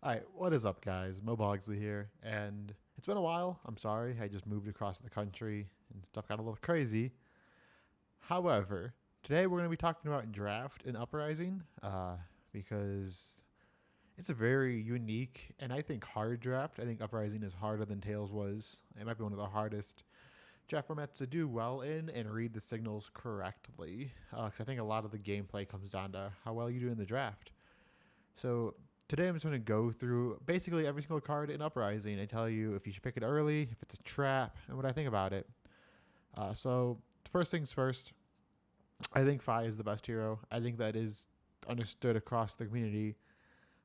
All right, what is up, guys? Mo Bogsley here, and it's been a while. I'm sorry, I just moved across the country and stuff got a little crazy. However, today we're going to be talking about draft and uprising because it's a very unique and I think hard draft. I think uprising is harder than Tails was. It might be one of the hardest draft formats to do well in and read the signals correctly because I think a lot of the gameplay comes down to how well you do in the draft. So today I'm just going to go through basically every single card in Uprising and tell you if you should pick it early, if it's a trap, and what I think about it. So first things first, I think Fi is the best hero. I think that is understood across the community.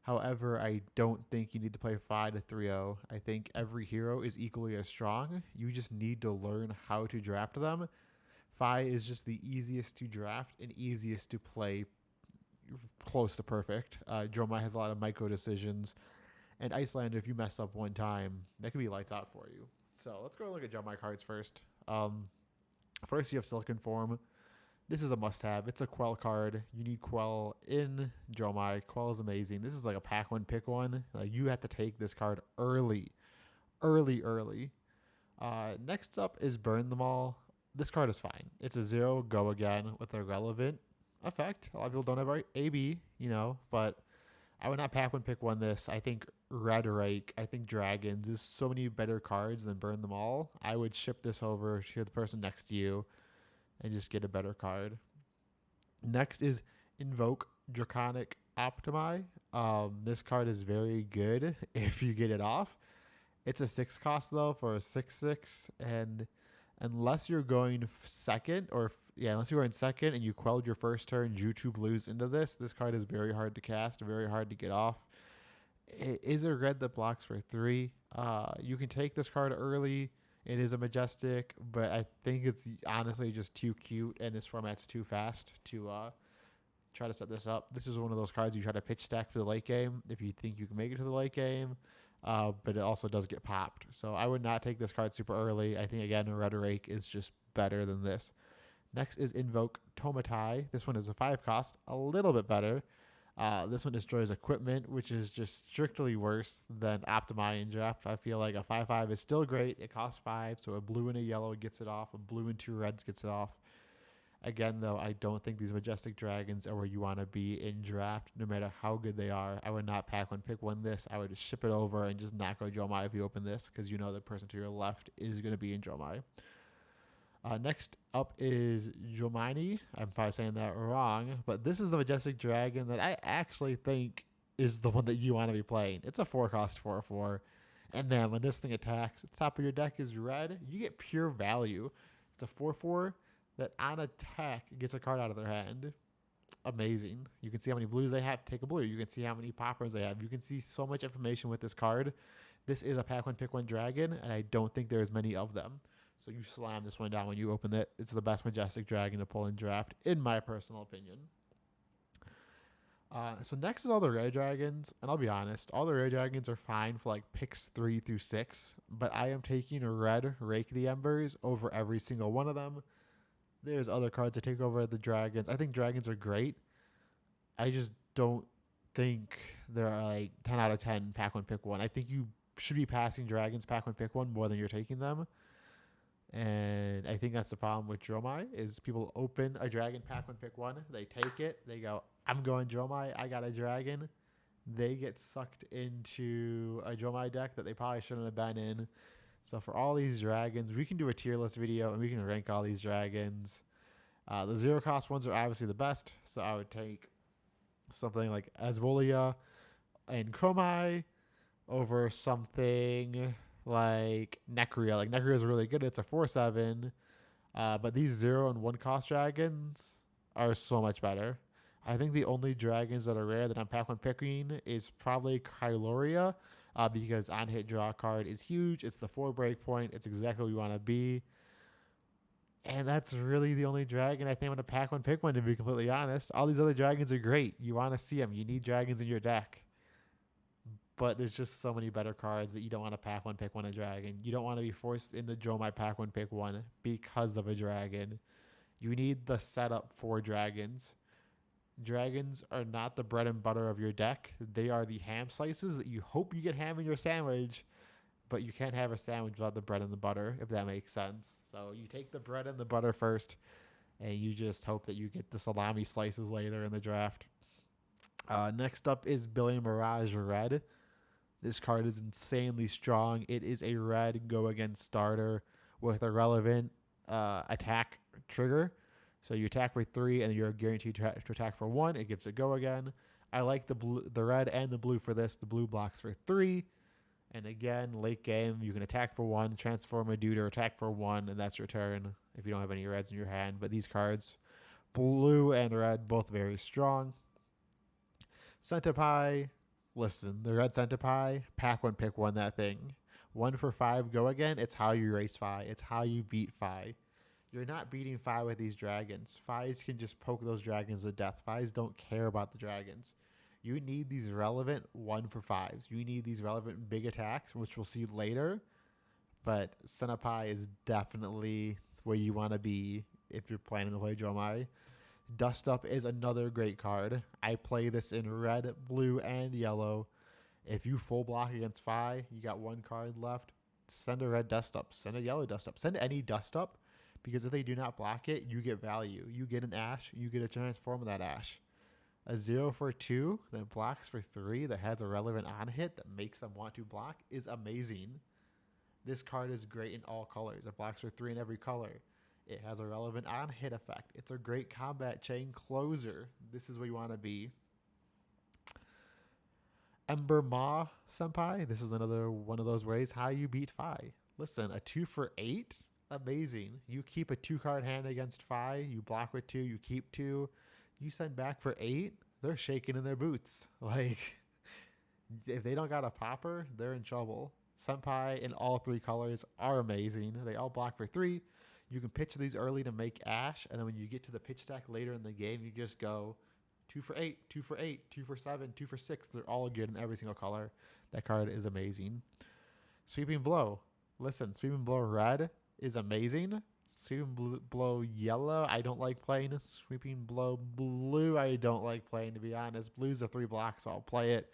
However, I don't think you need to play Fi to 3-0. I think every hero is equally as strong. You just need to learn how to draft them. Fi is just the easiest to draft and easiest to play close to perfect. Dromai has a lot of micro decisions, and Icelander, if you mess up one time, that could be lights out for you. So let's go look at Dromai cards first. First, you have Silicon Form. This is a must-have. It's a Quell card. You need Quell in Dromai. Quell is amazing. This is like a pack one, pick one. Like you have to take this card early, early. Next up is Burn Them All. This card is fine. It's a 0 go again with a relevant effect. A lot of people don't have AB, but I would not pack one, pick one this. I think Rhetoric, I think Dragons is so many better cards than Burn Them All. I would ship this over to the person next to you and just get a better card. Next is Invoke Draconic Optimi. This card is very good if you get it off. It's a 6 cost though for a 6/6, and unless you're going second, unless you're going second and you quelled your first turn, Jutsu blues into this card is very hard to cast, very hard to get off. It is a red that blocks for 3. You can take this card early. It is a majestic, but I think it's honestly just too cute, and this format's too fast to try to set this up. This is one of those cards you try to pitch stack for the late game if you think you can make it to the late game, but it also does get popped. So I would not take this card super early. I think, again, Rhetoric is just better than this. Next is Invoke Tomatai. This one is a 5 cost, a little bit better. This one destroys equipment, which is just strictly worse than Optimi in draft. I feel like a 5/5 is still great. It costs 5, so a blue and a yellow gets it off. A blue and 2 reds gets it off. Again, though, I don't think these Majestic Dragons are where you want to be in draft, no matter how good they are. I would not pack one, pick one this. I would just ship it over and just not go Dromai if you open this, because you know the person to your left is going to be in Dromai. Next up is Jomini. I'm probably saying that wrong, but this is the Majestic Dragon that I actually think is the one that you want to be playing. It's a 4 cost 4/4. And then when this thing attacks, the top of your deck is red. You get pure value. It's a 4/4 that on attack gets a card out of their hand. Amazing. You can see how many blues they have. Take a blue. You can see how many poppers they have. You can see so much information with this card. This is a pack one, pick one dragon, and I don't think there's many of them. So you slam this one down when you open it. It's the best Majestic Dragon to pull in draft, in my personal opinion. So next is all the rare dragons, and I'll be honest, all the rare dragons are fine for like picks 3 through 6, but I am taking a red Rake the Embers over every single one of them. There's other cards that take over the dragons. I think dragons are great. I just don't think they're like 10 out of 10 pack one, pick one. I think you should be passing dragons pack one, pick one more than you're taking them. And I think that's the problem with Dromai is people open a dragon pack one, pick one. They take it. They go, I'm going Dromai. I got a dragon. They get sucked into a Dromai deck that they probably shouldn't have been in. So for all these dragons, we can do a tier list video and we can rank all these dragons. The 0 cost ones are obviously the best. So I would take something like Asvolia and Chromai over something like Necria. Like Necria is really good. It's a 4/7. But these 0 and 1 cost dragons are so much better. I think the only dragons that are rare that I'm pack one picking is probably Kyloria, because on hit draw card is huge. It's the 4 break point. It's exactly what you want to be. And that's really the only dragon I think I'm going to pack one, pick one, to be completely honest. All these other dragons are great. You want to see them. You need dragons in your deck. But there's just so many better cards that you don't want to pack one, pick one a dragon. You don't want to be forced into Dromai pack one, pick one because of a dragon. You need the setup for dragons. Dragons are not the bread and butter of your deck. They are the ham slices that you hope you get ham in your sandwich, but you can't have a sandwich without the bread and the butter, if that makes sense. So you take the bread and the butter first, and you just hope that you get the salami slices later in the draft. Next up is Billy Mirage Red. This card is insanely strong. It is a red go against starter with a relevant attack trigger. So you attack for 3 and you're guaranteed to attack for 1. It gives a go again. I like the red and the blue for this. The blue blocks for 3. And again, late game, you can attack for 1, transform a dude or attack for 1, and that's your turn if you don't have any reds in your hand. But these cards, blue and red, both very strong. Centipie, listen, the red Centipie, pack 1, pick 1, that thing. 1 for 5, go again. It's how you race Fi. It's how you beat Fi. You're not beating Fi with these dragons. Fis can just poke those dragons to death. Fis don't care about the dragons. You need these relevant 1 for 5s. You need these relevant big attacks, which we'll see later. But Centipie is definitely where you want to be if you're planning to play Jomai. Dust Up is another great card. I play this in red, blue, and yellow. If you full block against Fi, you got 1 card left, send a red Dust Up. Send a yellow Dust Up. Send any Dust Up. Because if they do not block it, you get value. You get an Ash, you get a transform of that Ash. A 0 for 2 that blocks for 3 that has a relevant on hit that makes them want to block is amazing. This card is great in all colors. It blocks for 3 in every color. It has a relevant on hit effect. It's a great combat chain closer. This is where you want to be. Ember Ma Senpai. This is another one of those ways how you beat Fi. Listen, a 2 for 8. Amazing. You keep a 2-card hand against Fi. You block with 2. You keep 2. You send back for 8. They're shaking in their boots. Like, if they don't got a popper, they're in trouble. Senpai in all 3 colors are amazing. They all block for 3. You can pitch these early to make Ash, and then when you get to the pitch stack later in the game, you just go 2 for 8, 2 for 8, 2 for 7, 2 for 6. They're all good in every single color. That card is amazing. Sweeping Blow. Listen, Sweeping Blow Red is amazing. Sweeping Blow Yellow, I don't like playing. Sweeping Blow Blue, I don't like playing, to be honest. Blue's a 3 block, so I'll play it.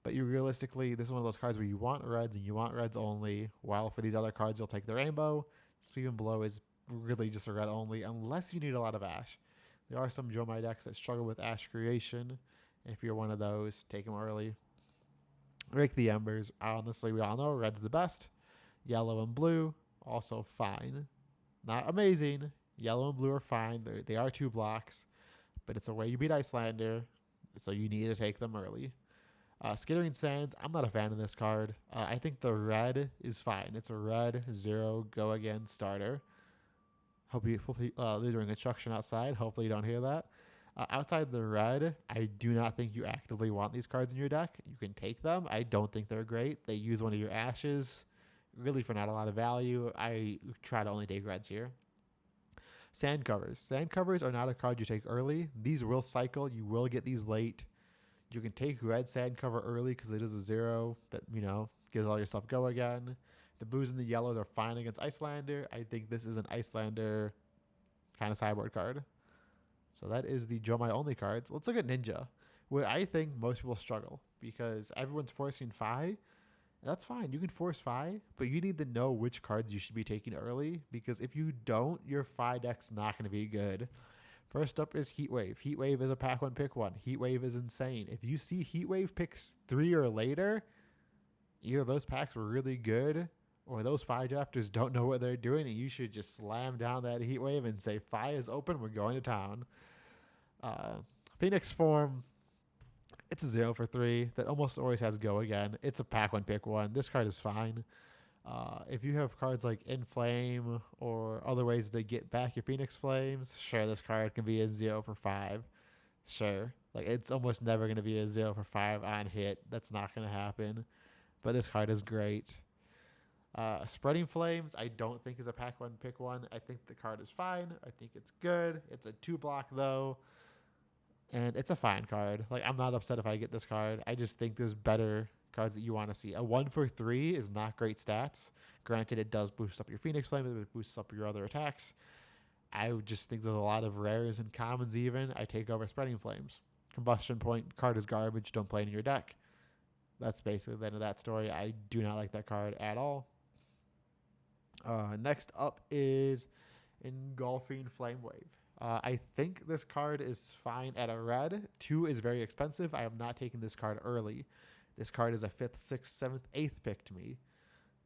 But you realistically, this is one of those cards where you want reds and you want reds only, while for these other cards, you'll take the rainbow. Sweeping Blow is really just a red only, unless you need a lot of Ash. There are some Jomai decks that struggle with Ash creation. If you're one of those, take them early. Rake the Embers. Honestly, we all know red's the best. Yellow and blue, also fine. Not amazing. Yellow and blue are fine. They are 2 blocks, but it's a way you beat Icelander, so you need to take them early. Skittering Sands, I'm not a fan of this card. I think the red is fine. It's a red 0 go again starter. Hopefully, they're doing construction outside. Hopefully you don't hear that. Outside the red, I do not think you actively want these cards in your deck. You can take them. I don't think they're great. They use one of your Ashes, really for not a lot of value. I try to only take reds here. Sand Covers. Sand Covers are not a card you take early. These will cycle. You will get these late. You can take red Sand Cover early because it is a 0 that, gives all your stuff go again. The blues and the yellows are fine against Icelander. I think this is an Icelander kind of sideboard card. So that is the Jomai only cards. Let's look at Ninja, where I think most people struggle because everyone's forcing Fi. That's fine. You can force Fi, but you need to know which cards you should be taking early because if you don't, your Fi deck's not going to be good. First up is Heatwave. Heatwave is a pack 1, pick 1. Heatwave is insane. If you see Heatwave picks 3 or later, either those packs were really good or those Fi drafters don't know what they're doing, and you should just slam down that Heatwave and say, Fi is open, we're going to town. Phoenix Form, it's a 0 for 3 that almost always has go again. It's a pack 1, pick 1. This card is fine. If you have cards like Inflame or other ways to get back your Phoenix Flames, sure, this card can be a 0 for 5. Sure. Like, it's almost never going to be a 0 for 5 on hit. That's not going to happen. But this card is great. Spreading Flames, I don't think is a pack 1, pick 1. I think the card is fine. I think it's good. It's a 2 block, though. And it's a fine card. Like, I'm not upset if I get this card. I just think there's better cards that you want to see. A 1 for 3 is not great stats. Granted, it does boost up your Phoenix Flame. It boosts up your other attacks. I would just think there's a lot of rares and commons even. I take over Spreading Flames. Combustion Point card is garbage. Don't play it in your deck. That's basically the end of that story. I do not like that card at all. Next up is Engulfing Flame Wave. I think this card is fine at a red. 2 is very expensive. I am not taking this card early. This card is a 5th, 6th, 7th, 8th pick to me.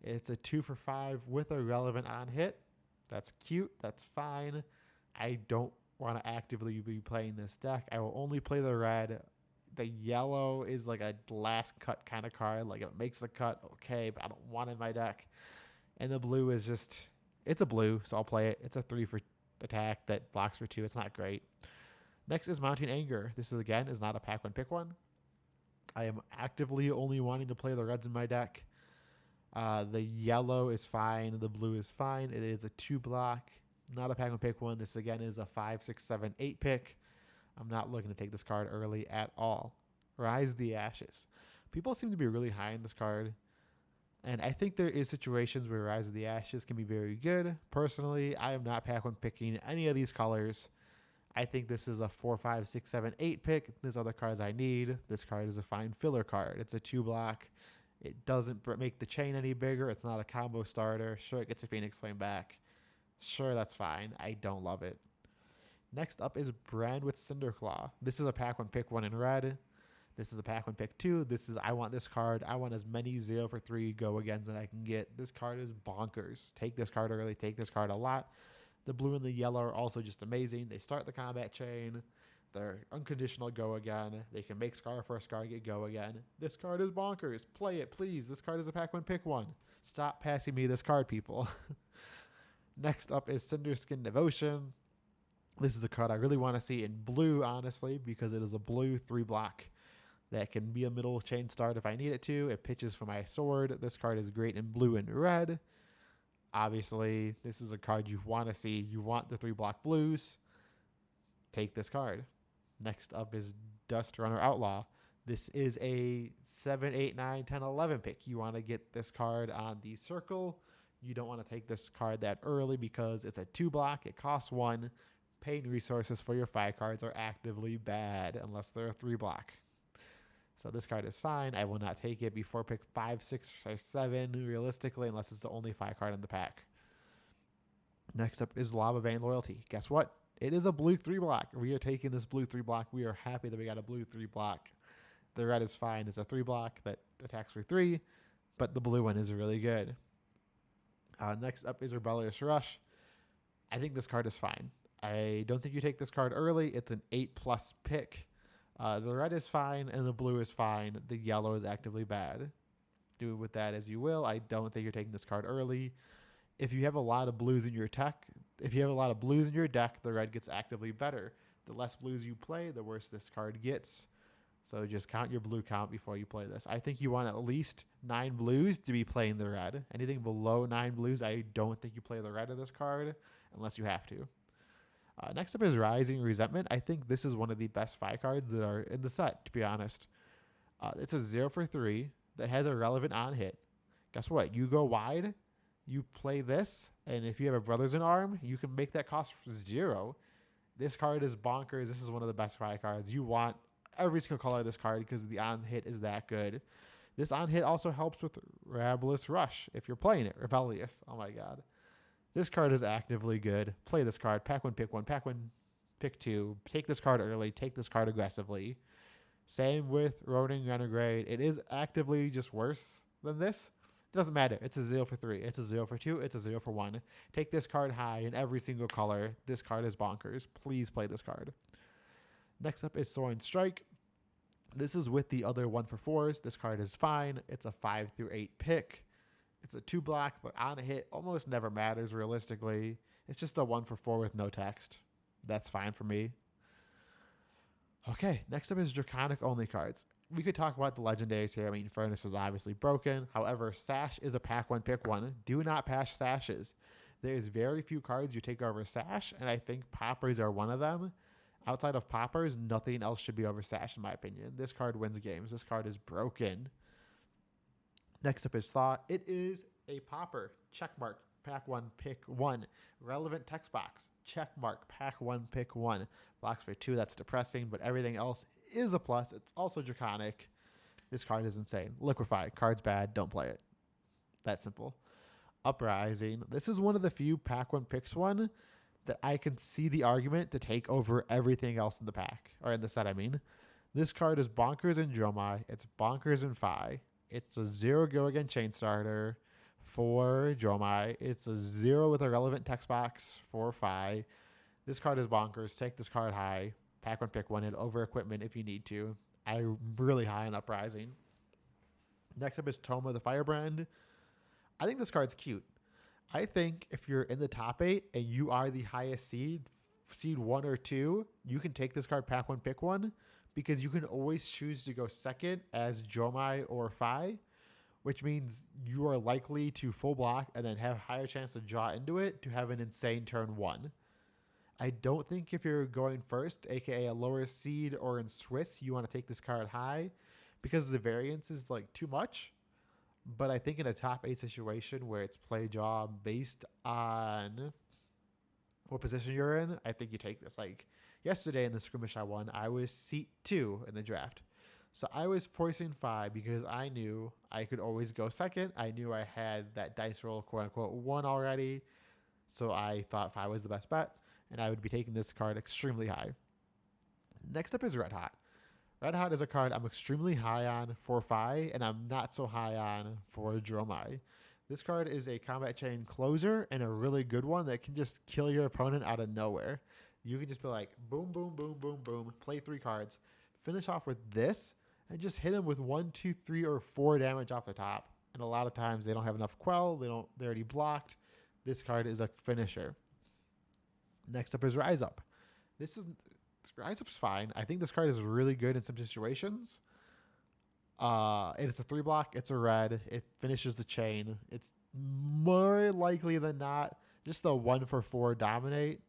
It's a 2 for 5 with a relevant on hit. That's cute. That's fine. I don't want to actively be playing this deck. I will only play the red. The yellow is like a last cut kind of card. Like, it makes the cut, okay, but I don't want it in my deck. And the blue is just, it's a blue, so I'll play it. It's a 3 for attack that blocks for 2. It's not great. Next is Mounting Anger. This is, again, is not a pack one pick one. I am actively only wanting to play the reds in my deck. The yellow is fine. The blue is fine. It is a 2 block. Not a pack one pick one. This, again, is a 5, 6, 7, 8 pick. I'm not looking to take this card early at all. Rise the Ashes. People seem to be really high in this card. And I think there is situations where Rise of the Ashes can be very good. Personally, I am not pack one picking any of these colors. I think this is a 4, 5, 6, 7, 8 pick. There's other cards I need. This card is a fine filler card. It's a 2 block. It doesn't make the chain any bigger. It's not a combo starter. Sure, it gets a Phoenix Flame back. Sure, that's fine. I don't love it. Next up is Brand with Cinderclaw. This is a pack one pick one in red. This is a pack one pick 2. This is, I want this card. I want as many 0 for 3 go agains that I can get. This card is bonkers. Take this card early. Take this card a lot. The blue and the yellow are also just amazing. They start the combat chain. They're unconditional go again. They can make Scar for a Scar get go again. This card is bonkers. Play it, please. This card is a pack one pick one. Stop passing me this card, people. Next up is Cinderskin Devotion. This is a card I really want to see in blue, honestly, because it is a blue 3 block that can be a middle chain start if I need it to. It pitches for my sword. This card is great in blue and red. Obviously, this is a card you want to see. You want the 3 block blues. Take this card. Next up is Dust Runner Outlaw. This is a 7, 8, 9, 10, 11 pick. You want to get this card on the circle. You don't want to take this card that early because it's a 2 block. It costs 1. Paying resources for your 5 cards are actively bad unless they're a 3 block. So this card is fine. I will not take it before pick 5, 6, or 7, realistically, unless it's the only 5 card in the pack. Next up is Lava Vein Loyalty. Guess what? It is a blue 3 block. We are taking this blue 3 block. We are happy that we got a blue 3 block. The red is fine. It's a 3 block that attacks for 3, but the blue one is really good. Next up is Rebellious Rush. I think this card is fine. I don't think you take this card early. It's an 8+ pick. The red is fine and the blue is fine. The yellow is actively bad. Do with that as you will. I don't think you're taking this card early. If you have a lot of blues in your deck, the red gets actively better. The less blues you play, the worse this card gets. So just count your blue count before you play this. I think you want at least 9 blues to be playing the red. Anything below 9 blues, I don't think you play the red of this card unless you have to. Next up is Rising Resentment. I think this is one of the best 5 cards that are in the set, to be honest. It's a 0 for 3 that has a relevant on hit. Guess what? You go wide, you play this, and if you have a Brothers in Arm, you can make that cost 0. This card is bonkers. This is one of the best 5 cards. You want every single color of this card because the on hit is that good. This on hit also helps with Rebellious Rush if you're playing it. Rebellious. Oh my god. This card is actively good. Play this card. Pack 1, pick 1. Pack 1, pick 2. Take this card early. Take this card aggressively. Same with Ronin Renegade. It is actively just worse than this. It doesn't matter. It's a 0 for 3. It's a 0 for 2. It's a 0 for 1. Take this card high in every single color. This card is bonkers. Please play this card. Next up is Soaring Strike. This is with the other 1 for 4s. This card is fine. It's a 5 through 8 pick. It's a 2 block, but on a hit almost never matters realistically. It's just a 1 for 4 with no text. That's fine for me. Okay, next up is Draconic only cards. We could talk about the legendaries here. I mean, Furnace is obviously broken. However, Sash is a pack 1, pick 1. Do not pass Sashes. There's very few cards you take over Sash, and I think Poppers are one of them. Outside of Poppers, nothing else should be over Sash, in my opinion. This card wins games. This card is broken. Next up is Thought. It is a Popper, checkmark, pack 1, pick 1. Relevant text box, check mark, pack 1, pick 1. Blocks for 2, that's depressing, but everything else is a plus. It's also draconic. This card is insane. Liquefy, card's bad, don't play it. That simple. Uprising, this is one of the few pack 1 picks 1 that I can see the argument to take over everything else in the pack, or in the set, I mean. This card is bonkers in Dromai, it's bonkers in Fi. It's a 0 go again chain starter for Dromai. It's a 0 with a relevant text box for Fi. This card is bonkers. Take this card high. Pack 1, pick 1, and over equipment if you need to. I'm really high on Uprising. Next up is Toma the Firebrand. I think this card's cute. I think if you're in the top 8 and you are the highest seed 1 or 2, you can take this card pack 1, pick 1, because you can always choose to go second as Dromai or Fi, which means you are likely to full block and then have a higher chance to draw into it to have an insane turn 1. I don't think if you're going first, aka a lower seed or in Swiss, you want to take this card high because the variance is like too much. But I think in a top 8 situation where it's play draw based on what position you're in, I think you take this. Like yesterday in the skirmish I won, I was seat 2 in the draft. So I was forcing Fi because I knew I could always go second. I knew I had that dice roll, quote unquote, 1 already. So I thought Fi was the best bet, and I would be taking this card extremely high. Next up is Red Hot. Red Hot is a card I'm extremely high on for Fi, and I'm not so high on for Dromai. This card is a combat chain closer and a really good one that can just kill your opponent out of nowhere. You can just be like, boom, boom, boom, boom, boom, play 3 cards, finish off with this, and just hit them with 1, 2, 3, or 4 damage off the top. And a lot of times they don't have enough quell, they're already blocked. This card is a finisher. Next up is Rise Up. Rise Up's fine. I think this card is really good in some situations. It's a 3 block. It's a red. It finishes the chain. It's more likely than not just the 1 for 4 dominate.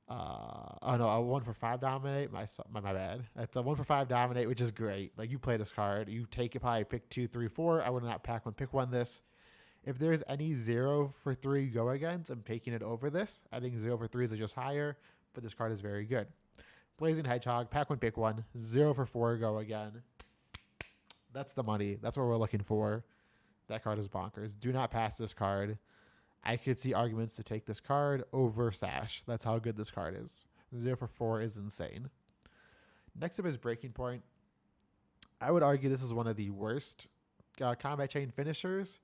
A 1 for 5 dominate. My bad. It's a 1 for 5 dominate, which is great. Like you play this card, you take it, probably pick 2, 3, 4. I would not pack 1, pick 1 this. If there's any 0 for 3 go against, I'm taking it over this. I think 0 for 3s are just higher, but this card is very good. Blazing Hedgehog, pack 1, pick 1, 0 for 4 go again. That's the money. That's what we're looking for. That card is bonkers. Do not pass this card. I could see arguments to take this card over Sash. That's how good this card is. 0 for 4 is insane. Next up is Breaking Point. I would argue this is one of the worst combat chain finishers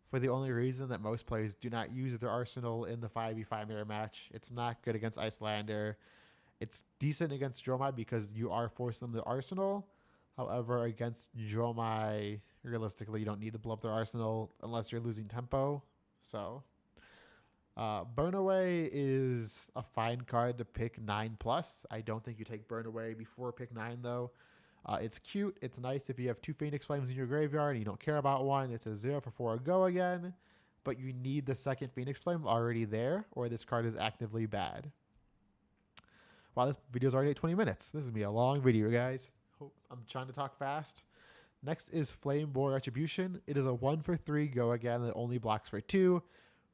for the only reason that most players do not use their arsenal in the 5v5 mirror match. It's not good against Icelander. It's decent against Dromai because you are forcing them to arsenal. However, against Dromai, realistically, you don't need to blow up their arsenal unless you're losing tempo. So, Burn Away is a fine card to pick 9+. I don't think you take Burn Away before pick 9, though. It's cute. It's nice if you have 2 Phoenix Flames in your graveyard and you don't care about one. It's a 0 for 4 go again. But you need the second Phoenix Flame already there, or this card is actively bad. Wow, this video is already at 20 minutes. This is going to be a long video, guys. I'm trying to talk fast. Next is Flame Boar Retribution. It is a 1 for 3 go again that only blocks for 2,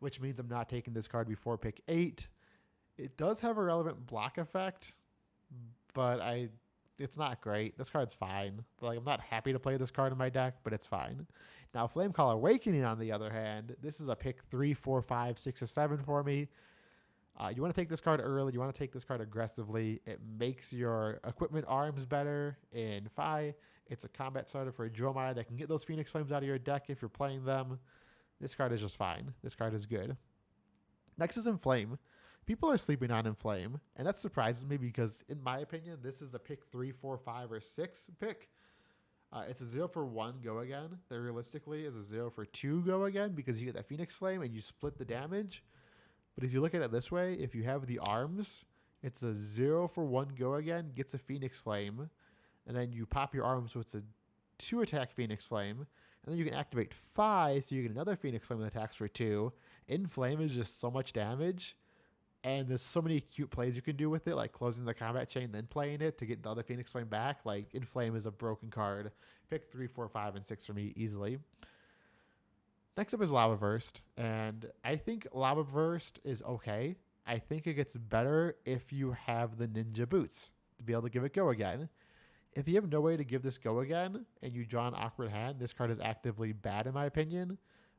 which means I'm not taking this card before pick 8. It does have a relevant block effect, but it's not great. This card's fine. Like, I'm not happy to play this card in my deck, but it's fine. Now, Flamecall Awakening, on the other hand, this is a pick 3, 4, 5, 6, or 7 for me. You want to take this card early. You want to take this card aggressively. It makes your equipment arms better in Fi. It's a combat starter for a Dromai that can get those Phoenix Flames out of your deck if you're playing them. This card is just fine. This card is good. Next is Inflame. People are sleeping on Inflame, and that surprises me because, in my opinion, this is a pick 3, 4, 5, or 6 pick. It's a 0 for 1 go again. That realistically is a 0 for 2 go again because you get that Phoenix Flame and you split the damage. But if you look at it this way, if you have the arms, it's a 0 for 1 go again, gets a Phoenix Flame, and then you pop your arms, so it's a 2 attack Phoenix Flame, and then you can activate 5, so you get another Phoenix Flame that attacks for 2. Inflame is just so much damage, and there's so many cute plays you can do with it, like closing the combat chain, then playing it to get the other Phoenix Flame back. Like, Inflame is a broken card. Pick 3, 4, 5, and 6 for me easily. Next up is Lava Burst, and I think Lava Burst is okay. I think it gets better if you have the Ninja Boots to be able to give it go again. If you have no way to give this go again and you draw an awkward hand, this card is actively bad in my opinion.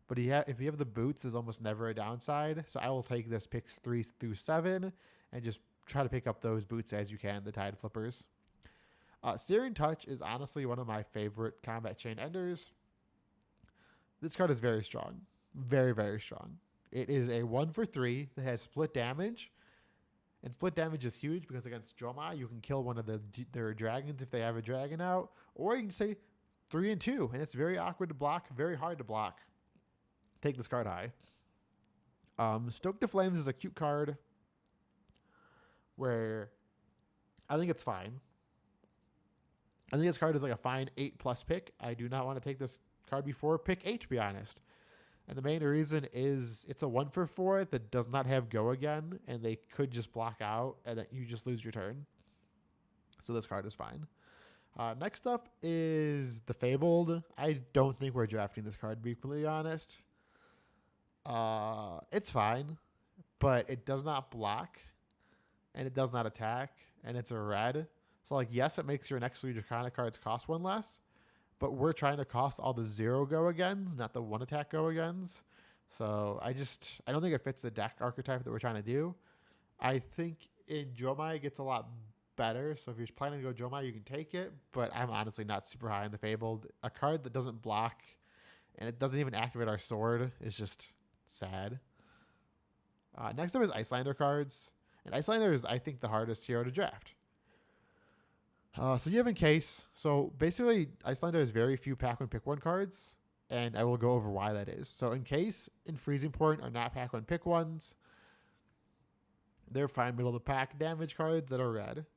But if you have the boots, there's almost never a downside. So I will take this picks 3 through 7 and just try to pick up those boots as you can, the Tide Flippers. Searing Touch is honestly one of my favorite combat chain enders. This card is very strong. Very, very strong. It is a 1 for 3 that has split damage. And split damage is huge because against Jomai, you can kill one of their dragons if they have a dragon out. Or you can say 3 and 2. And it's very awkward to block, very hard to block. Take this card high. Stoke the Flames is a cute card where I think it's fine. I think this card is like a fine 8+ pick. I do not want to take this card before pick 8, to be honest. And the main reason is it's a 1 for 4 that does not have go again, and they could just block out, and then you just lose your turn. So this card is fine. Next up is the Fabled. I don't think we're drafting this card, to be completely honest. It's fine, but it does not block, and it does not attack, and it's a red. So, like, yes, it makes your next 3 Draconic cards cost 1 less, but we're trying to cost all the 0 go agains, not the 1 attack go agains. So I don't think it fits the deck archetype that we're trying to do. I think in Jomai it gets a lot better. So if you're planning to go Jomai, you can take it. But I'm honestly not super high on the Fabled. A card that doesn't block and it doesn't even activate our sword is just sad. Next up is Icelander cards. And Icelander is, I think, the hardest hero to draft. So you have Encase. So basically, Icelander has very few pack 1 pick 1 cards, and I will go over why that is. So Encase and Freezing Point are not pack 1 pick 1s. They're fine middle of the pack damage cards that are red.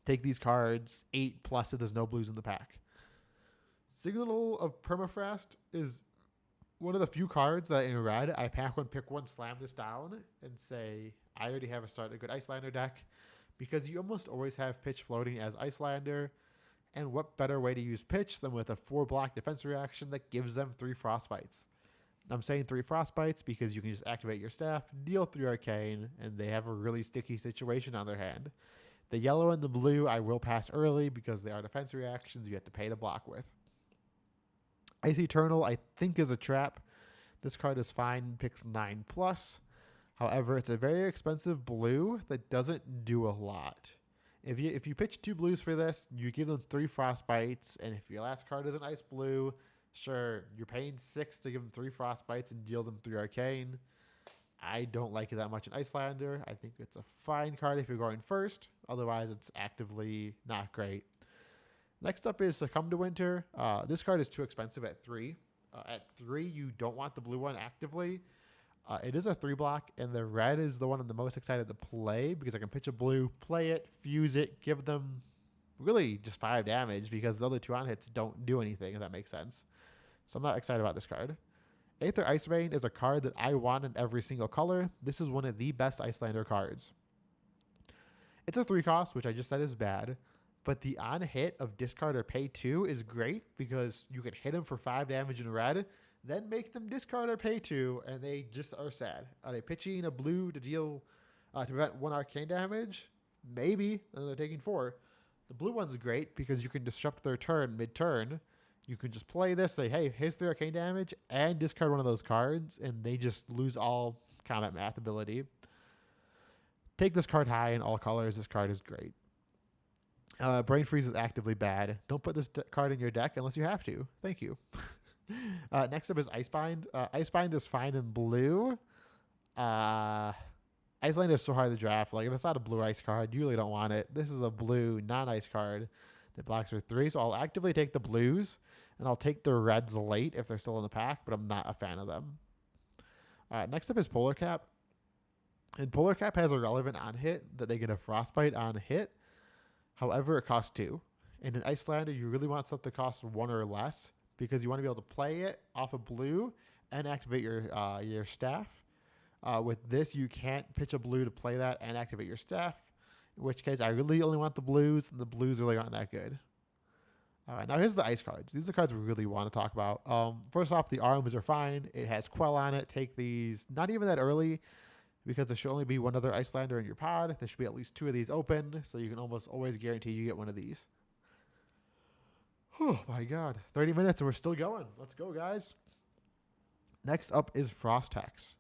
Take these cards 8+ if there's no blues in the pack. Signal of Permafrost is one of the few cards that in red I pack 1 pick 1 slam this down and say I already have a good Icelander deck. Because you almost always have pitch floating as Icelander. And what better way to use pitch than with a 4-block defense reaction that gives them 3 Frostbites. I'm saying 3 Frostbites because you can just activate your staff, deal 3 Arcane, and they have a really sticky situation on their hand. The yellow and the blue I will pass early because they are defense reactions you have to pay to block with. Ice Eternal I think is a trap. This card is fine, picks 9+. However, it's a very expensive blue that doesn't do a lot. If you pitch 2 blues for this, you give them 3 Frostbites, and if your last card is an Ice Blue, sure, you're paying 6 to give them 3 Frostbites and deal them 3 Arcane. I don't like it that much in Icelander. I think it's a fine card if you're going first. Otherwise, it's actively not great. Next up is Succumb to Winter. This card is too expensive at 3. At 3, you don't want the blue one actively. It is a 3-block, and the red is the one I'm the most excited to play because I can pitch a blue, play it, fuse it, give them really just 5 damage because the other 2 on-hits don't do anything, if that makes sense. So I'm not excited about this card. Aether Ice Vein is a card that I want in every single color. This is one of the best Icelander cards. It's a 3 cost, which I just said is bad, but the on-hit of discard or pay 2 is great because you can hit them for 5 damage in red, then make them discard or pay 2, and they just are sad. Are they pitching a blue to deal to prevent 1 arcane damage? Maybe, and they're taking 4. The blue one's great because you can disrupt their turn mid-turn. You can just play this, say, hey, here's 3 arcane damage, and discard one of those cards, and they just lose all combat math ability. Take this card high in all colors. This card is great. Brain Freeze is actively bad. Don't put this card in your deck unless you have to. Thank you. Next up is Icebind. Icebind is fine in blue. Icelander is so hard to draft. Like, if it's not a blue ice card, you really don't want it. This is a blue non-ice card that blocks for 3. So I'll actively take the blues, and I'll take the reds late if they're still in the pack, but I'm not a fan of them. Next up is Polar Cap. And Polar Cap has a relevant on-hit that they get a Frostbite on hit. However, it costs 2. And in Icelander, you really want stuff that costs 1 or less because you want to be able to play it off of blue and activate your staff. With this, you can't pitch a blue to play that and activate your staff, in which case I really only want the blues, and the blues really aren't that good. All right, now here's the ice cards. These are the cards we really want to talk about. First off, the arms are fine. It has Quell on it. Take these not even that early because there should only be one other Icelander in your pod. There should be at least 2 of these open, so you can almost always guarantee you get one of these. Oh my god. 30 minutes and we're still going. Let's go, guys. Next up is Frost Hex.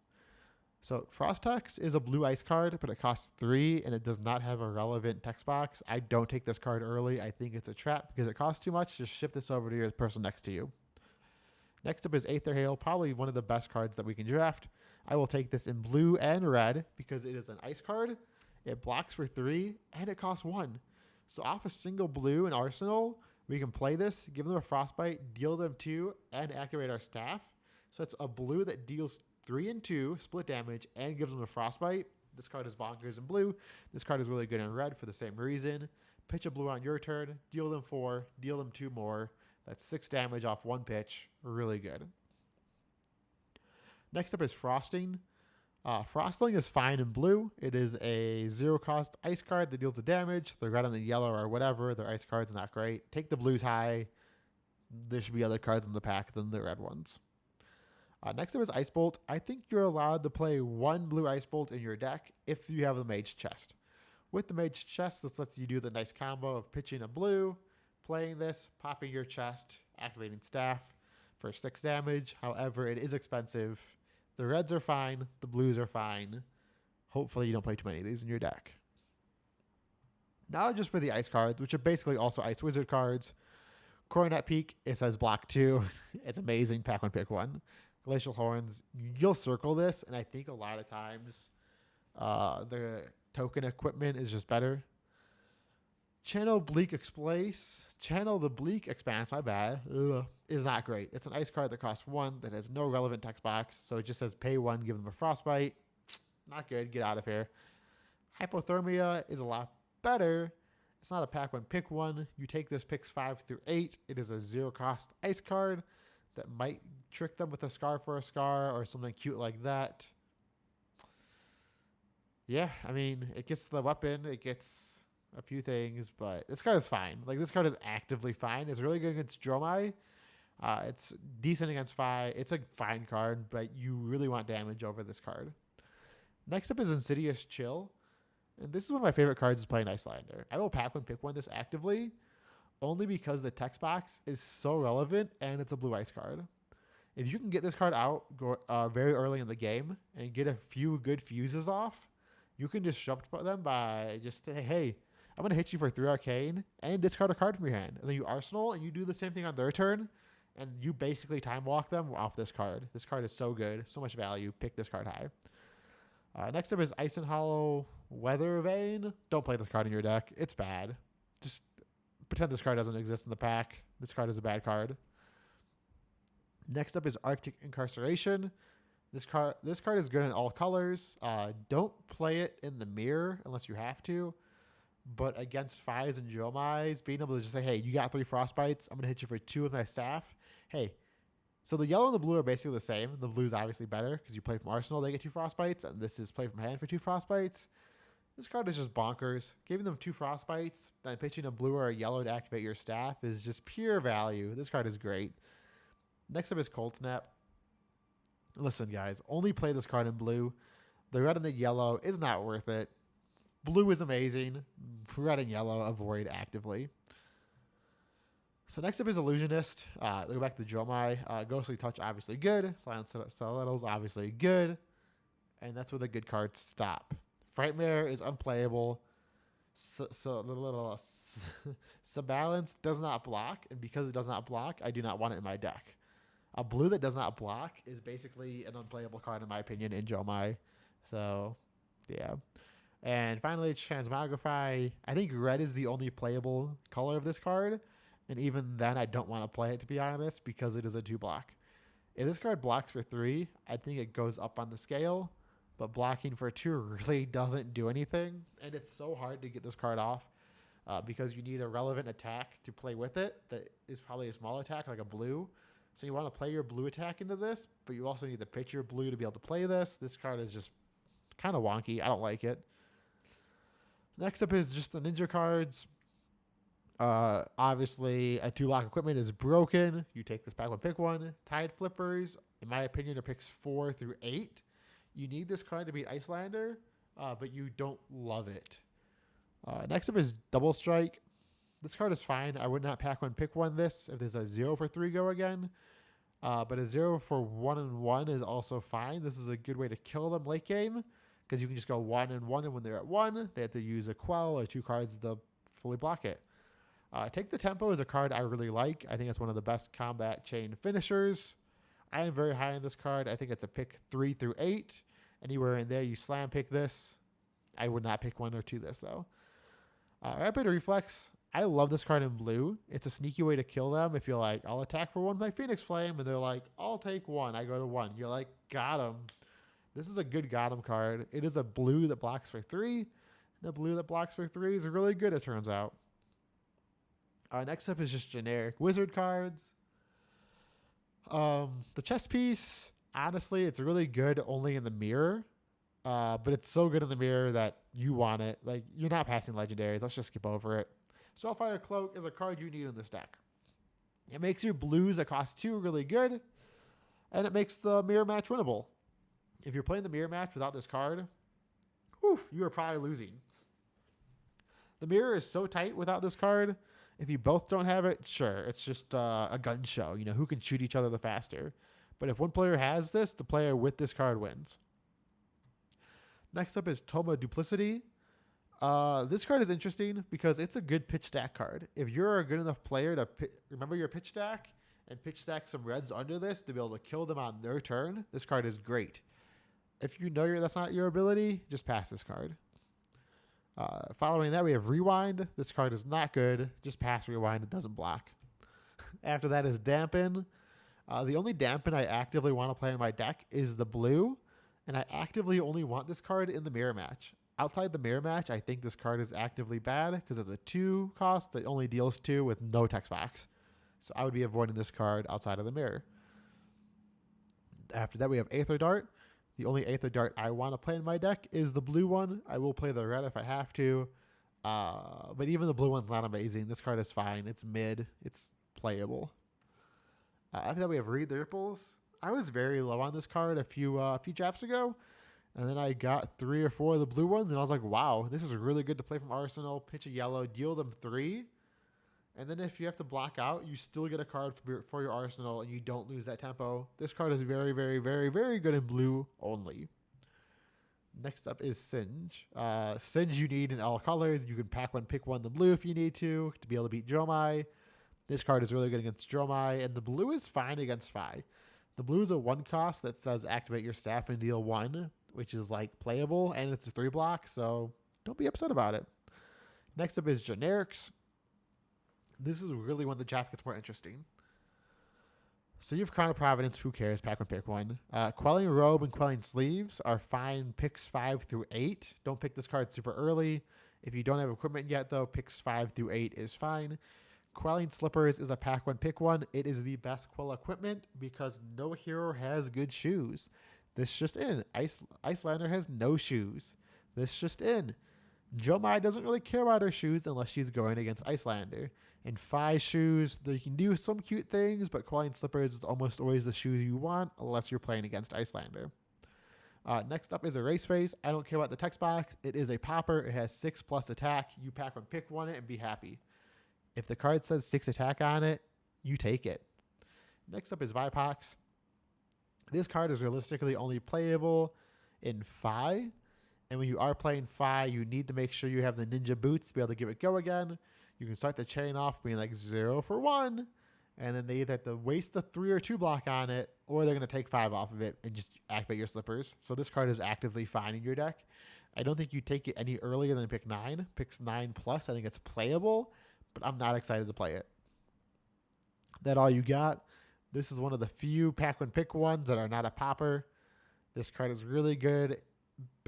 So Frost Hex is a blue ice card, but it costs 3 and it does not have a relevant text box. I don't take this card early. I think it's a trap because it costs too much. Just shift this over to your person next to you. Next up is Aether Hail, probably one of the best cards that we can draft. I will take this in blue and red because it is an ice card. It blocks for 3 and it costs 1. So off a single blue in Arsenal, we can play this, give them a Frostbite, deal them 2, and activate our staff. So it's a blue that deals 3 and 2 split damage and gives them a Frostbite. This card is bonkers in blue. This card is really good in red for the same reason. Pitch a blue on your turn, deal them 4, deal them 2 more. That's 6 damage off 1 pitch. Really good. Next up is Frosting. Frostling is fine in blue. It is a 0-cost ice card that deals the damage. The red and the yellow or whatever. Their ice card's not great. Take the blues high. There should be other cards in the pack than the red ones. Next up is Ice Bolt. I think you're allowed to play 1 blue Ice Bolt in your deck if you have the Mage Chest. With the Mage Chest, this lets you do the nice combo of pitching a blue, playing this, popping your chest, activating staff for 6 damage. However, it is expensive. The reds are fine. The blues are fine. Hopefully you don't play too many of these in your deck. Now just for the ice cards, which are basically also Ice Wizard cards. Coronet Peak, it says block 2. It's amazing. Pack 1, pick 1. Glacial Horns, you'll circle this, and I think a lot of times the token equipment is just better. Channel the Bleak Expanse, my bad, is not great. It's an ice card that costs 1 that has no relevant text box, so it just says pay 1, give them a Frostbite. Not good, get out of here. Hypothermia is a lot better. It's not a pack 1, pick 1. You take this picks 5 through 8. It is a 0-cost ice card that might trick them with a Scar for a Scar or something cute like that. Yeah, I mean, it gets the weapon, it gets a few things, but this card is fine. Like, this card is actively fine. It's really good against Dromai. It's decent against Fi. It's a fine card, but you really want damage over this card. Next up is Insidious Chill. And this is one of my favorite cards to play in Icelander. I will pack 1, pick 1 this actively, only because the text box is so relevant and it's a blue ice card. If you can get this card out very early in the game and get a few good fuses off, you can disrupt them by just saying, hey, I'm going to hit you for 3 arcane and discard a card from your hand. And then you arsenal and you do the same thing on their turn and you basically time walk them off this card. This card is so good, so much value. Pick this card high. Next up is Ice and Hollow Weather Vane. Don't play this card in your deck. It's bad. Just pretend this card doesn't exist in the pack. This card is a bad card. Next up is Arctic Incarceration. This card is good in all colors. Don't play it in the mirror unless you have to. But against Fies and Jomais, being able to just say, hey, you got 3 Frostbites. I'm going to hit you for 2 with my staff. Hey, so the yellow and the blue are basically the same. The blue is obviously better because you play from Arsenal, they get 2 Frostbites. And this is play from hand for 2 Frostbites. This card is just bonkers. Giving them 2 Frostbites, then pitching a blue or a yellow to activate your staff is just pure value. This card is great. Next up is Cold Snap. Listen, guys, only play this card in blue. The red and the yellow is not worth it. Blue is amazing. Red and yellow, avoid actively. So next up is Illusionist. Go back to Dromai. Ghostly Touch, obviously good. Silent Stilettos, obviously good. And that's where the good cards stop. Frightmare is unplayable. Balance does not block, and because it does not block, I do not want it in my deck. A blue that does not block is basically an unplayable card in my opinion in Jomai. So, yeah. And finally, Transmogrify. I think red is the only playable color of this card, and even then I don't want to play it, to be honest, because it is a 2-block. If this card blocks for 3, I think it goes up on the scale. But blocking for 2 really doesn't do anything. And it's so hard to get this card off because you need a relevant attack to play with it that is probably a small attack like a blue. So you want to play your blue attack into this, but you also need to pitch your blue to be able to play this. This card is just kind of wonky. I don't like it. Next up is just the ninja cards. Obviously, a 2-block equipment is broken. You take this pack one, pick one. Tide Flippers, in my opinion, are picks 4 through 8. You need this card to beat Icelander, but you don't love it. Next up is Double Strike. This card is fine. I would not pack one, pick one this if there's a 0 for 3 go again. But a 0 for 1 and 1 is also fine. This is a good way to kill them late game because you can just go 1 and 1, and when they're at 1, they have to use a Quell or 2 cards to fully block it. Take the Tempo is a card I really like. I think it's one of the best combat chain finishers. I am very high on this card. I think it's a pick 3 through 8. Anywhere in there, you slam pick this. I would not pick 1 or 2 this, though. Rapid Reflex. I love this card in blue. It's a sneaky way to kill them. If you're like, I'll attack for 1 with my Phoenix Flame, and they're like, I'll take 1. I go to 1. You're like, got him. This is a good got him card. It is a blue that blocks for 3. The blue that blocks for 3 is really good, it turns out. Next up is just generic wizard cards. The chess piece, honestly, it's really good only in the mirror. But it's so good in the mirror that you want it. Like, you're not passing legendaries. Let's just skip over it. Spellfire Cloak is a card you need in this deck. It makes your blues that cost 2 really good, and it makes the mirror match winnable. If you're playing the mirror match without this card, you are probably losing. The mirror is so tight without this card. If you both don't have it, sure, it's just a gun show. You know, who can shoot each other the faster. But if one player has this, the player with this card wins. Next up is Toma Duplicity. This card is interesting because it's a good pitch stack card. If you're a good enough player to remember your pitch stack and pitch stack some reds under this to be able to kill them on their turn, this card is great. If you know that's not your ability, just pass this card. Following that, we have Rewind. This card is not good. Just pass Rewind. It doesn't block. After that is Dampen. The only Dampen I actively want to play in my deck is the blue, and I actively only want this card in the mirror match. Outside the mirror match, I think this card is actively bad because it's a 2 cost that only deals 2 with no text box. So I would be avoiding this card outside of the mirror. After that, we have Aether Dart. The only Aether Dart I want to play in my deck is the blue one. I will play the red if I have to. But even the blue one's not amazing. This card is fine. It's mid. It's playable. After that, we have Read the Ripples. I was very low on this card a few drafts ago. And then I got 3 or 4 of the blue ones, and I was like, wow, this is really good to play from Arsenal. Pitch a yellow, deal them 3. And then if you have to block out, you still get a card for your Arsenal, and you don't lose that tempo. This card is very, very, very, very good in blue only. Next up is Singe. Singe you need in all colors. You can pack one, pick one, the blue if you need to be able to beat Jomai. This card is really good against Jomai, and the blue is fine against Fi. The blue is a 1 cost that says activate your staff and deal 1, which is like playable, and it's a 3 block, so don't be upset about it. Next up is Generics. This is really when the draft gets more interesting. So you have Crown of Providence, who cares, pack one, pick one. Quelling Robe and Quelling Sleeves are fine, picks 5 through 8. Don't pick this card super early. If you don't have equipment yet, though, picks 5 through 8 is fine. Quelling Slippers is a pack one, pick one. It is the best Quell equipment because no hero has good shoes. This just in. Icelander has no shoes. This just in. Jomai doesn't really care about her shoes unless she's going against Icelander. And Fi shoes, they can do some cute things, but Quelling Slippers is almost always the shoes you want unless you're playing against Icelander. Next up is Erase Face. I don't care about the text box. It is a popper. It has 6+ attack. You pack one, pick one, and be happy. If the card says 6 attack on it, you take it. Next up is Vipox. This card is realistically only playable in Fi. And when you are playing Fi, you need to make sure you have the ninja boots to be able to give it go again. You can start the chain off being like 0 for 1. And then they either have to waste the 3 or 2 block on it, or they're going to take 5 off of it and just activate your slippers. So this card is actively fine in your deck. I don't think you take it any earlier than pick 9. Picks 9+. I think it's playable, but I'm not excited to play it. That all you got. This is one of the few pack one, pick ones that are not a popper. This card is really good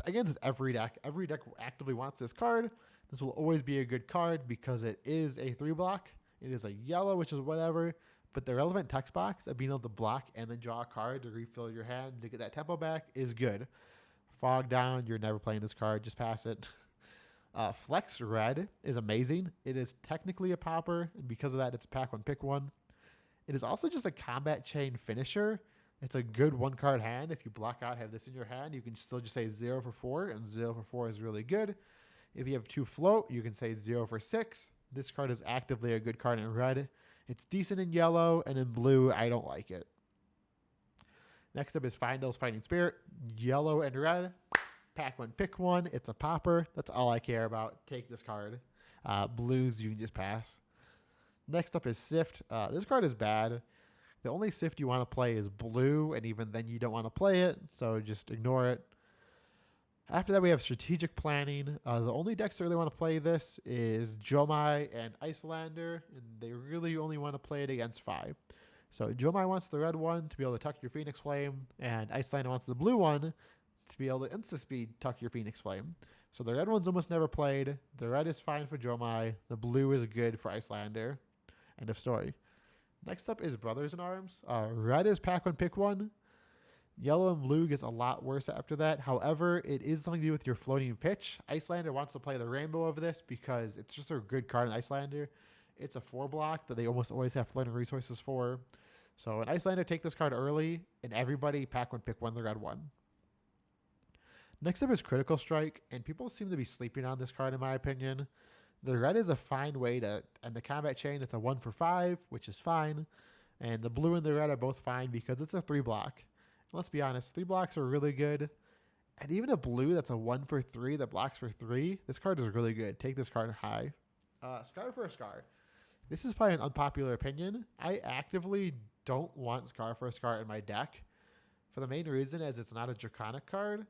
against every deck. Every deck actively wants this card. This will always be a good card because it is a 3 block. It is a yellow, which is whatever. But the relevant text box of being able to block and then draw a card to refill your hand to get that tempo back is good. Fog Down, you're never playing this card. Just pass it. Flex Red is amazing. It is technically a popper, and because of that, it's a pack one, pick one. It is also just a combat chain finisher. It's a good one card hand. If you block out, have this in your hand, you can still just say 0 for 4, and 0 for 4 is really good. If you have 2 float, you can say 0 for 6. This card is actively a good card in red. It's decent in yellow, and in blue, I don't like it. Next up is Findell's Fighting Spirit. Yellow and red. Pack one, pick one. It's a popper. That's all I care about. Take this card. Blues, you can just pass. Next up is Sift. This card is bad. The only Sift you want to play is blue, and even then you don't want to play it, so just ignore it. After that, we have Strategic Planning. The only decks that really want to play this is Jomai and Icelander, and they really only want to play it against 5. So Jomai wants the red one to be able to tuck your Phoenix Flame, and Icelander wants the blue one to be able to insta-speed tuck your Phoenix Flame. So the red one's almost never played. The red is fine for Jomai. The blue is good for Icelander. End of story. Next up is Brothers in Arms. Red is pack one, pick one. Yellow and blue gets a lot worse after that. However, it is something to do with your floating pitch. Icelander wants to play the rainbow of this because it's just a good card in Icelander. It's a 4 block that they almost always have floating resources for. So in Icelander, take this card early, and everybody pack one, pick one, the red one. Next up is Critical Strike, and people seem to be sleeping on this card in my opinion. The red is a fine way to end the combat chain. It's a 1 for 5, which is fine. And the blue and the red are both fine because it's a 3 block. And let's be honest, 3 blocks are really good. And even a blue that's a 1 for 3 that blocks for 3, this card is really good. Take this card high. Scar for a Scar. This is probably an unpopular opinion. I actively don't want Scar for a Scar in my deck for the main reason as it's not a Draconic card.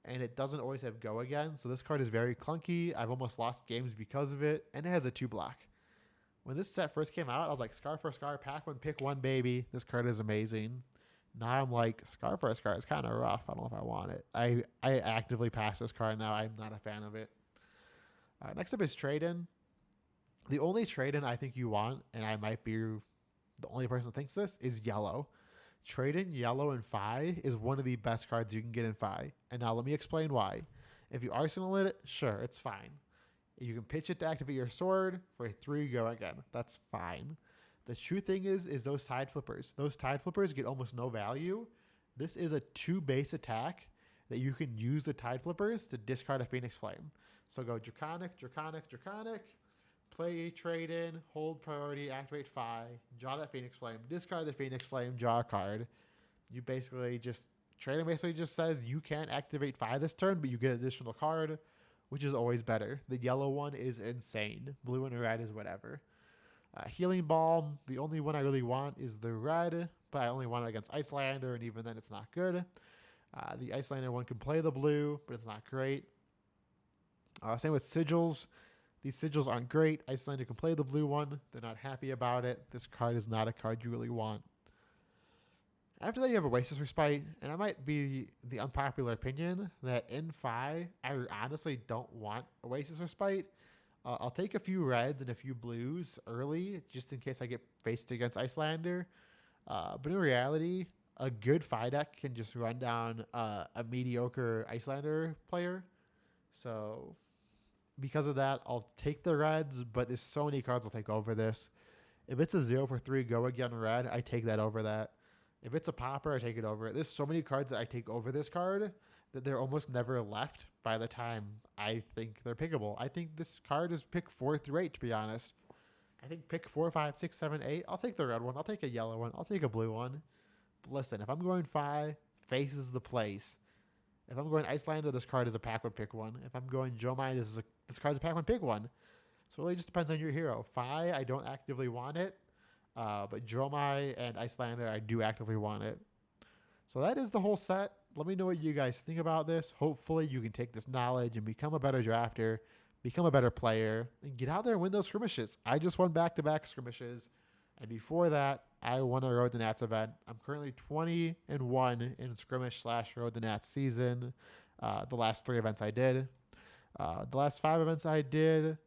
And it doesn't always have go again. So this card is very clunky. I've almost lost games because of it. And it has a 2 block. When this set first came out, I was like, Scar for a Scar, pack one, pick one, baby. This card is amazing. Now I'm like, Scar for a Scar is kind of rough. I don't know if I want it. I actively pass this card now. I'm not a fan of it. Next up is Trade-In. The only Trade-In I think you want, and I might be the only person that thinks this, is yellow. Trade-In yellow and Fi is one of the best cards you can get in Fi. And now let me explain why. If you arsenal it, sure, it's fine. You can pitch it to activate your sword for a 3 go again. That's fine. The true thing is those Tide Flippers. Those Tide Flippers get almost no value. This is a 2 base attack that you can use the Tide Flippers to discard a Phoenix Flame. So go Draconic, Draconic, Draconic. Play Trade-In, hold priority, activate Fi, draw that Phoenix Flame, discard the Phoenix Flame, draw a card. You basically just, Trade-In basically just says you can't activate Fi this turn, but you get an additional card, which is always better. The yellow one is insane. Blue and red is whatever. Healing Balm, the only one I really want is the red, but I only want it against Icelander, and even then it's not good. The Icelander one can play the blue, but it's not great. Same with Sigils. These Sigils aren't great. Icelander can play the blue one. They're not happy about it. This card is not a card you really want. After that, you have Oasis Respite, and I might be the unpopular opinion that in Fi, I honestly don't want Oasis Respite. I'll take a few reds and a few blues early, just in case I get faced against Icelander. But in reality, a good Fi deck can just run down a mediocre Icelander player. So because of that, I'll take the reds, but there's so many cards I'll take over this. If it's a 0 for 3 go again red, I take that over that. If it's a popper, I take it over it. There's so many cards that I take over this card that they're almost never left by the time I think they're pickable. I think this card is pick 4 through 8, to be honest. I think pick 4, 5, 6, 7, 8. I'll take the red one. I'll take a yellow one. I'll take a blue one. But listen, if I'm going Fi, faces the place. If I'm going Icelander, this card is a pack one, pick one. If I'm going Jomai, this card's a pack one, pick one. So it really just depends on your hero. Fi, I don't actively want it. But Jomai and Icelander, I do actively want it. So that is the whole set. Let me know what you guys think about this. Hopefully you can take this knowledge and become a better drafter, become a better player, and get out there and win those skirmishes. I just won back-to-back skirmishes. And before that, I won a Road to Nats event. I'm currently 20-1 in skirmish/Road to Nats season. The last 3 events I did. The last 5 events I did,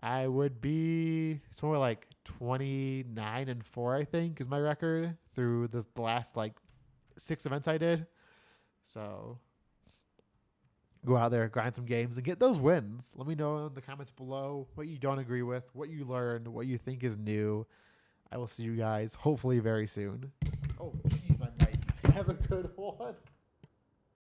I would be somewhere like 29-4, I think, is my record through the last 6 events I did. So Go out there, grind some games, and get those wins. Let me know in the comments below what you don't agree with, what you learned, what you think is new. I will see you guys hopefully very soon. Oh, jeez, my mic. Have a good one.